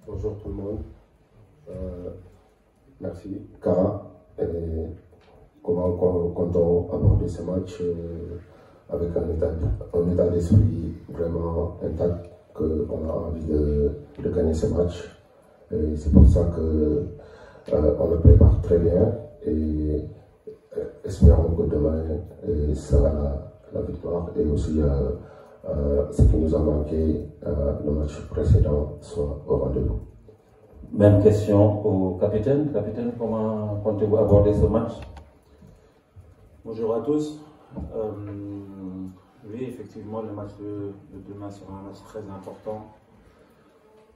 Bonjour tout le monde. Merci. Cara, comment comptons aborder ce match avec un état d'esprit vraiment intact, qu'on a envie de gagner ce match. C'est pour ça que on le prépare très bien et espérons que demain sera la victoire et aussi ce qui nous a manqué le match précédent soit au rendez-vous. Même question au capitaine. Capitaine, comment comptez-vous aborder ce match? Bonjour à tous. Oui, effectivement, le match de demain sera un match très important.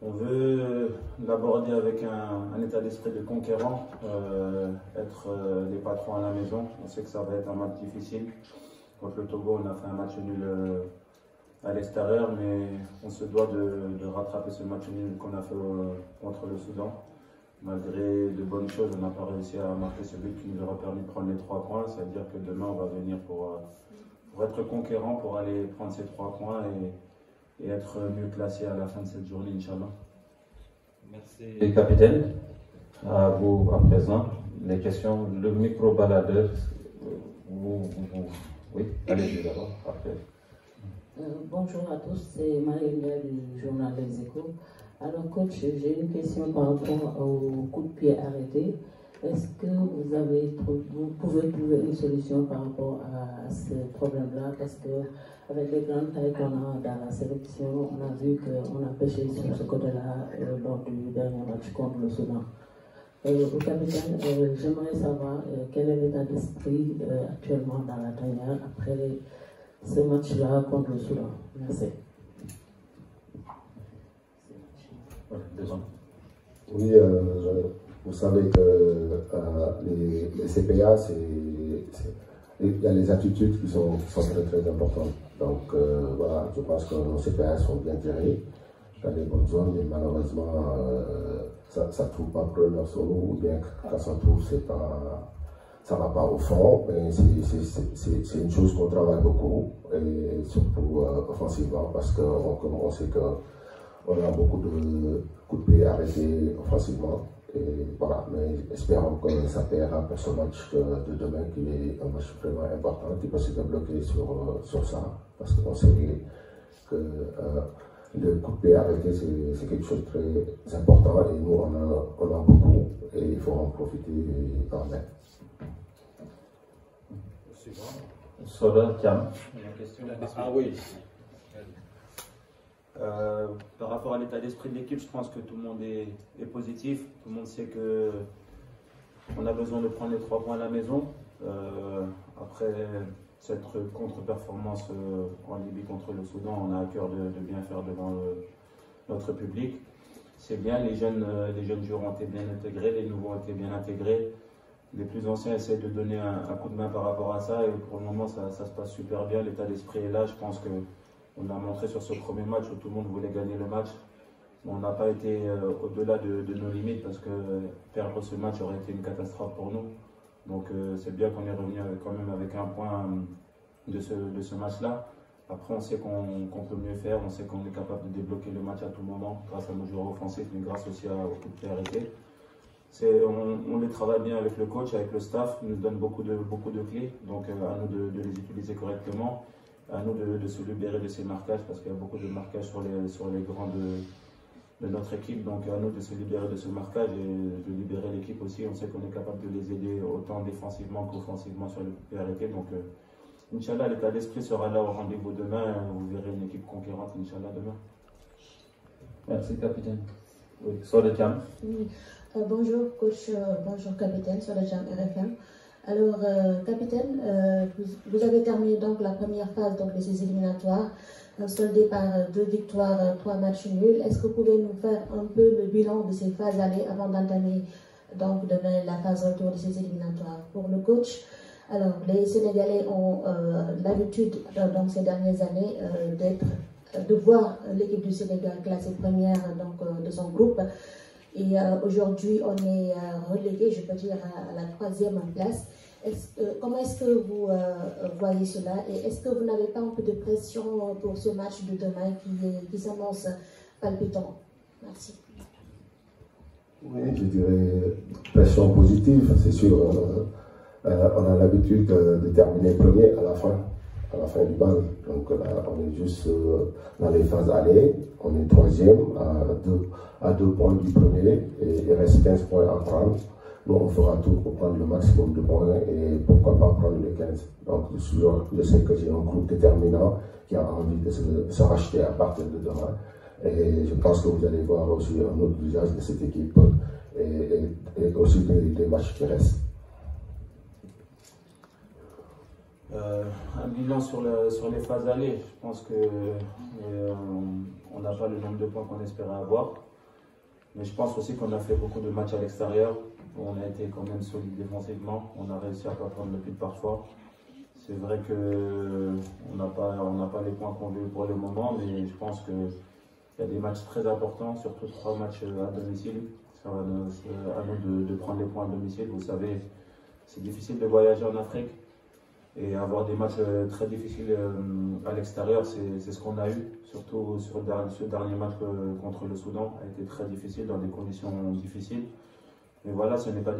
On veut l'aborder avec un état d'esprit de conquérant, être les patrons à la maison. On sait que ça va être un match difficile. Contre le Togo, on a fait un match nul à l'extérieur, mais on se doit de rattraper ce match nul qu'on a fait contre le Soudan. Malgré de bonnes choses, on n'a pas réussi à marquer ce but qui nous aura permis de prendre les 3 points. C'est-à-dire que demain, on va venir pour être conquérant, pour aller prendre ces 3 points et être mieux classé à la fin de cette journée, Inch'Allah. Merci, capitaine. À vous à présent, les questions. Le micro-baladeur, oui, allez-y d'abord, après. Bonjour à tous, c'est Marie-Hélène du journal Les Échos. Alors coach, j'ai une question par rapport au coup de pied arrêté. Est-ce que vous pouvez trouver une solution par rapport à ce problème-là? Parce que avec les grandes tailles qu'on a dans la sélection, on a vu qu'on a pêché sur ce côté-là lors du dernier match contre le Soudan. Au capitaine, j'aimerais savoir quel est l'état d'esprit actuellement dans la tanière après ce match-là contre le Soudan. Merci. Oui, vous savez que les CPA, il y a les attitudes qui sont très très importantes. Donc voilà, je pense que nos CPA sont bien gérés dans les bonnes zones, mais malheureusement, ça ne trouve pas preneur sur nous, ou bien quand ça trouve, ça ne va pas au fond, mais c'est une chose qu'on travaille beaucoup, et surtout offensivement, parce qu'on sait qu'on a beaucoup de coups de pied arrêtés offensivement. Et voilà, mais espérons que ça paiera pour ce match de demain, qui est un match vraiment important, qui peut se débloquer sur ça, parce qu'on sait que le coup de pied arrêté, c'est quelque chose de très important, et nous, on a beaucoup, et il faut en profiter quand même. Soda, Thiam. Ah oui. Par rapport à l'état d'esprit de l'équipe, je pense que tout le monde est positif. Tout le monde sait qu'on a besoin de prendre les 3 points à la maison. Après cette contre-performance en Libye contre le Soudan, on a à cœur de bien faire devant notre public. C'est bien, les jeunes joueurs ont été bien intégrés, les nouveaux ont été bien intégrés. Les plus anciens essaient de donner un coup de main par rapport à ça, et pour le moment ça se passe super bien. L'état d'esprit est là. Je pense qu'on a montré sur ce premier match où tout le monde voulait gagner le match. On n'a pas été au-delà de nos limites, parce que perdre ce match aurait été une catastrophe pour nous. Donc c'est bien qu'on est revenu quand même avec un point de ce match-là. Après, on sait qu'on peut mieux faire, on sait qu'on est capable de débloquer le match à tout moment grâce à nos joueurs offensifs, mais grâce aussi au coup de pied arrêté. On les travaille bien avec le coach, avec le staff, il nous donne beaucoup de clés, donc à nous de les utiliser correctement, à nous de se libérer de ces marquages, parce qu'il y a beaucoup de marquages sur les grands de notre équipe, donc à nous de se libérer de ce marquage et de libérer l'équipe aussi. On sait qu'on est capable de les aider autant défensivement qu'offensivement sur le coup de pied arrêté, donc Inch'Allah, l'état d'esprit sera là au rendez-vous demain, vous verrez une équipe conquérante, Inch'Allah, demain. Merci, capitaine. Oui, Soda, Thiam. Oui. Bonjour coach, bonjour capitaine, sur le Jam RFM. Alors capitaine, vous avez terminé donc la première phase donc, de ces éliminatoires, soldée par 2 victoires, 3 matchs nuls. Est-ce que vous pouvez nous faire un peu le bilan de ces phases allées avant d'entamer donc demain la phase retour de ces éliminatoires? Pour le coach, alors les Sénégalais ont l'habitude dans ces dernières années de voir l'équipe du Sénégal classée première donc, de son groupe. Et aujourd'hui, on est relégué, je peux dire, à la 3e place. Comment est-ce que vous voyez cela? Et est-ce que vous n'avez pas un peu de pression pour ce match de demain qui s'annonce palpitant? Merci. Oui, je dirais pression positive, c'est sûr. On a l'habitude de terminer premier à la fin du bal. Donc là, on est juste dans les phases aller. On est troisième à 2 points du premier et il reste 15 points à prendre. Nous, on fera tout pour prendre le maximum de points et pourquoi pas prendre les 15. Donc je sais que j'ai un groupe déterminant qui a envie de se racheter à partir de demain. Et je pense que vous allez voir aussi un autre visage de cette équipe et aussi des matchs qui restent. Un bilan sur les phases allées. Je pense que on n'a pas le nombre de points qu'on espérait avoir. Mais je pense aussi qu'on a fait beaucoup de matchs à l'extérieur. On a été quand même solide défensivement. On a réussi à ne pas prendre le but parfois. C'est vrai qu'on n'a pas les points qu'on veut pour le moment, mais je pense qu'il y a des matchs très importants, surtout 3 matchs à domicile. Ça va à nous de prendre les points à domicile. Vous savez, c'est difficile de voyager en Afrique. Et avoir des matchs très difficiles à l'extérieur, c'est ce qu'on a eu. Surtout sur ce dernier match contre le Soudan, a été très difficile, dans des conditions difficiles. Mais voilà, ce n'est pas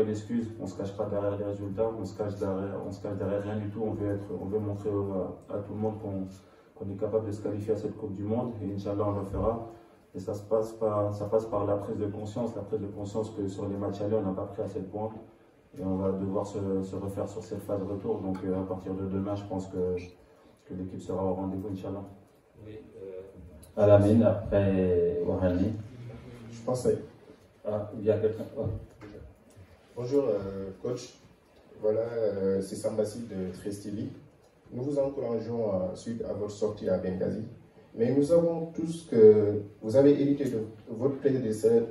une excuse. On ne se cache pas derrière les résultats, on se cache derrière rien du tout. On veut montrer à tout le monde qu'on est capable de se qualifier à cette Coupe du Monde. Et Inch'Allah, on le fera. Et ça passe par la prise de conscience. La prise de conscience que sur les matchs allés, on n'a pas pris assez de points. Et on va devoir se refaire sur cette phase retour. Donc à partir de demain, je pense que l'équipe sera au rendez-vous, Inch'Allah. Oui, Alamine, après Wahani. Je pensais. Ah, il y a quelqu'un. Oh. Bonjour, coach. Voilà, c'est Sambassi de Trestili. Nous vous encourageons suite à votre sortie à Benghazi. Mais nous savons tous que vous avez hérité de votre prédécesseur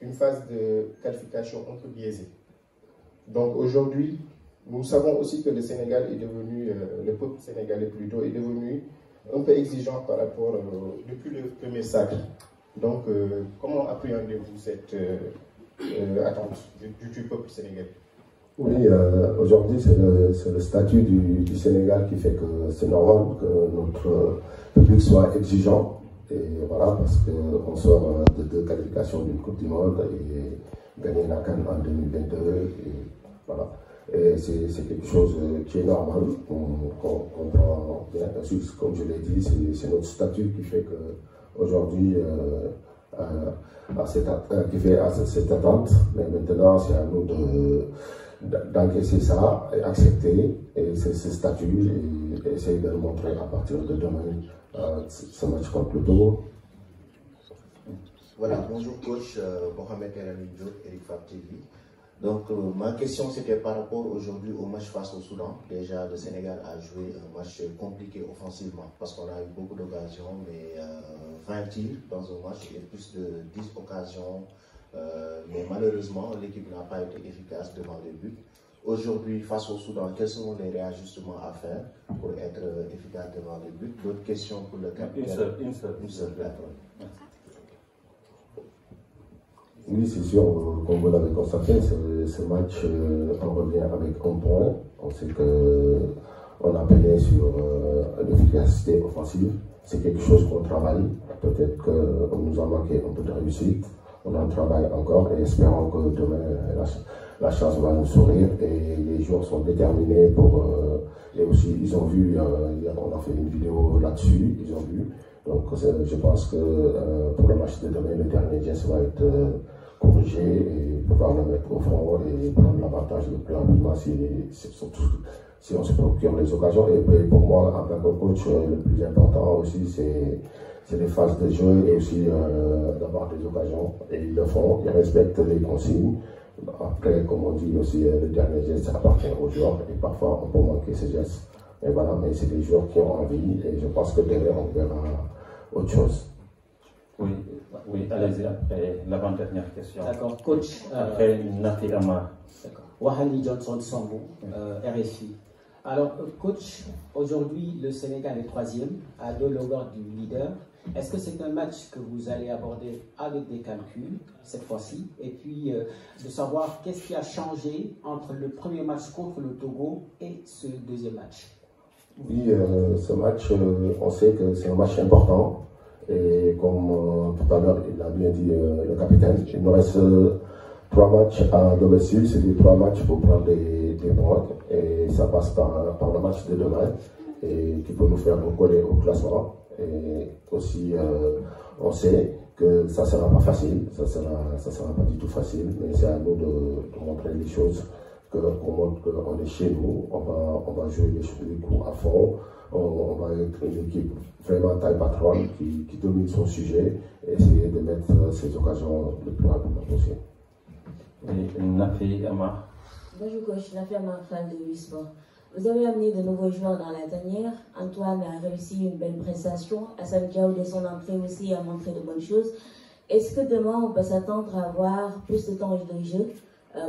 une phase de qualification un peu biaisée. Donc aujourd'hui, nous savons aussi que le Sénégal est devenu, le peuple sénégalais plutôt, est devenu un peu exigeant par rapport, depuis le premier sacre. Donc comment appréhendez-vous cette attente du peuple sénégalais? Oui, aujourd'hui c'est le statut du Sénégal qui fait que c'est normal que notre public soit exigeant. Et voilà, parce qu'on sort de 2 qualifications d'une Coupe du Monde et gagner la CAN en 2022. Et voilà. Et c'est quelque chose qui est normal, qu'on prend bien. Comme je l'ai dit, c'est notre statut qui fait qu'aujourd'hui, qui fait cette attente. Mais maintenant, c'est à nous d'encaisser ça et accepter ce statut et essayer de le montrer à partir de demain, ce match contre le Togo. Voilà, bonjour coach, Mohamed El Diop, Eric Fab TV. Donc ma question c'était par rapport aujourd'hui au match face au Soudan. Déjà le Sénégal a joué un match compliqué offensivement parce qu'on a eu beaucoup d'occasions, mais 20 tirs dans un match et plus de 10 occasions. Mais malheureusement l'équipe n'a pas été efficace devant les buts. Aujourd'hui face au Soudan, quels sont les réajustements à faire pour être efficace devant les buts? D'autres questions pour le capitaine? Une seule. Oui, c'est sûr, comme vous l'avez constaté, ce match, on revient avec un point. On sait qu'on a peiné sur l'efficacité offensive. C'est quelque chose qu'on travaille. Peut-être qu'on nous a manqué un peu de réussite. On en travaille encore et espérons que demain, la chance va nous sourire. Et les joueurs sont déterminés pour... et aussi, ils ont vu, on a fait une vidéo là-dessus, ils ont vu. Donc, je pense que pour le match de demain, le dernier geste va être corrigé et pouvoir le mettre au front et prendre l'avantage le plus rapidement si on se procure les occasions. Et puis, pour moi, en tant que coach, le plus important aussi, c'est les phases de jeu et aussi d'avoir des occasions. Et ils le font, ils respectent les consignes. Après, comme on dit aussi, le dernier geste appartient aux joueurs et parfois on peut manquer ces gestes. Et voilà, mais c'est des joueurs qui ont envie et je pense que derrière on verra autre chose. Oui, allez-y après l'avant-dernière question. D'accord, coach. Après Nafi Amar. D'accord. Wahani Johnson Sambo, RFI. Alors, coach, aujourd'hui le Sénégal est 3e à 2 longueurs du leader. Est-ce que c'est un match que vous allez aborder avec des calculs cette fois-ci? Et puis, de savoir qu'est-ce qui a changé entre le premier match contre le Togo et ce deuxième match? Oui, ce match, on sait que c'est un match important Et comme tout à l'heure, il a bien dit le capitaine, il nous reste 3 matchs à domicile, c'est des 3 matchs pour prendre des points. Et ça passe par le match de demain, et qui peut nous faire recoller au classement. Et aussi, on sait que ça ne sera pas facile, ça sera pas du tout facile, mais c'est à nous de montrer les choses, qu'on montre qu'on est chez nous, on va jouer les coups à fond, on va être une équipe vraiment taille patronne qui domine son sujet et essayer de mettre ces occasions le plus rapidement possible. Nafi Amar. Bonjour coach, Nafi Amar, fan de Sport. Vous avez amené de nouveaux joueurs dans la tanière. Antoine a réussi une belle prestation. Hassan Diao, dès son entrée aussi, a montré de bonnes choses. Est-ce que demain, on peut s'attendre à avoir plus de temps de jeu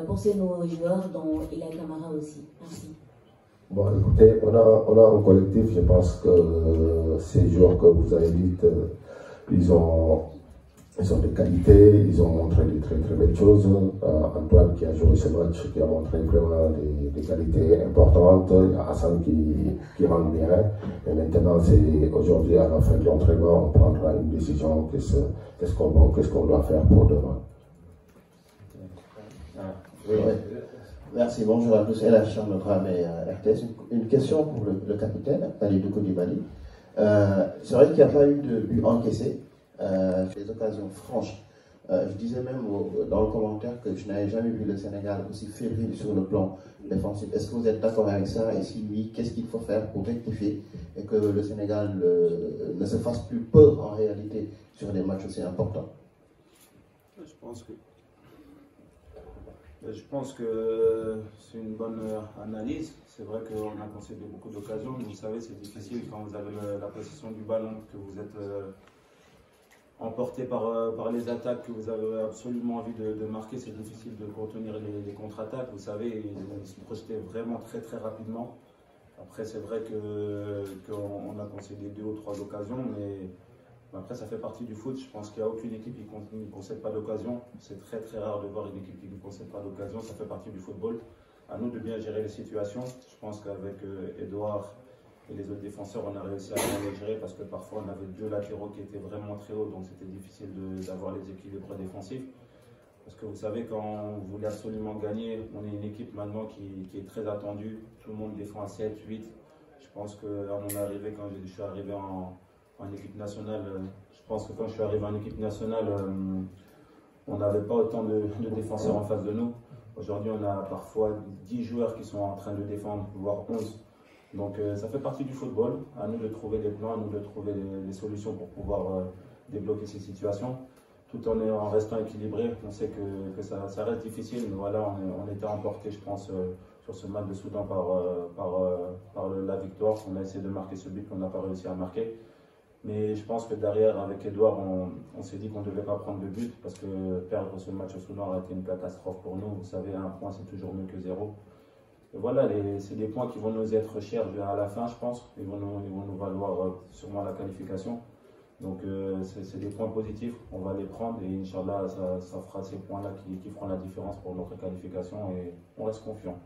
pour ces nouveaux joueurs, dont Ila Camara aussi? Merci. Bon, écoutez, on a un collectif. Je pense que ces joueurs que vous avez dit, ils ont des qualités, ils ont montré des très belles choses. Antoine qui a joué ce match, qui a montré vraiment des qualités importantes. Il y a Hassan qui rentre bien. Et maintenant, c'est aujourd'hui, à la fin de l'entraînement, on prendra une décision. Qu'est-ce qu'on doit faire pour demain. Oui. Merci, bonjour à tous. El Hacham, notre ami RTS. Une question pour le capitaine, Kalidou Koulibaly. C'est vrai qu'il n'y a pas eu de but encaissé. Des occasions franches. Je disais même dans le commentaire que je n'avais jamais vu le Sénégal aussi fébrile sur le plan défensif. Est-ce que vous êtes d'accord avec ça? Et si oui, qu'est-ce qu'il faut faire pour rectifier et que le Sénégal ne se fasse plus peur en réalité sur des matchs aussi importants? Je pense que c'est une bonne analyse. C'est vrai qu'on a concédé beaucoup d'occasions. Vous savez, c'est difficile quand vous avez la possession du ballon, que vous êtes emporté par les attaques, que vous avez absolument envie de marquer. C'est difficile de contenir les contre-attaques. Vous savez, ils se projetaient vraiment très rapidement. Après, c'est vrai qu'on a concédé 2 ou 3 occasions, mais après, ça fait partie du foot. Je pense qu'il n'y a aucune équipe qui ne concède pas d'occasion. C'est très rare de voir une équipe qui ne concède pas d'occasion. Ça fait partie du football. À nous de bien gérer les situations. Je pense qu'avec Edouard et les autres défenseurs, on a réussi à bien les gérer parce que parfois on avait 2 latéraux qui étaient vraiment très hauts, donc c'était difficile d'avoir les équilibres défensifs. Parce que vous savez, quand vous voulez absolument gagner, on est une équipe maintenant qui est très attendue. Tout le monde défend à 7, 8. Je pense qu'à mon arrivée, quand je suis arrivé en équipe nationale, je pense que quand je suis arrivé en équipe nationale, on n'avait pas autant de défenseurs en face de nous. Aujourd'hui, on a parfois 10 joueurs qui sont en train de défendre, voire 11. Donc ça fait partie du football. À nous de trouver des plans, à nous de trouver des solutions pour pouvoir débloquer ces situations, tout en restant équilibré. On sait que ça reste difficile, mais voilà, on était emporté, je pense, sur ce match de Soudan par la victoire. On a essayé de marquer ce but qu'on n'a pas réussi à marquer. Mais je pense que derrière, avec Edouard, on s'est dit qu'on ne devait pas prendre de but parce que perdre ce match au Soudan aurait été une catastrophe pour nous. Vous savez, 1 point, c'est toujours mieux que 0. Et voilà, c'est des points qui vont nous être chers à la fin, je pense. Ils vont nous valoir sûrement la qualification. Donc, c'est des points positifs. On va les prendre et Inch'Allah, ça fera ces points-là qui feront la différence pour notre qualification et on reste confiant.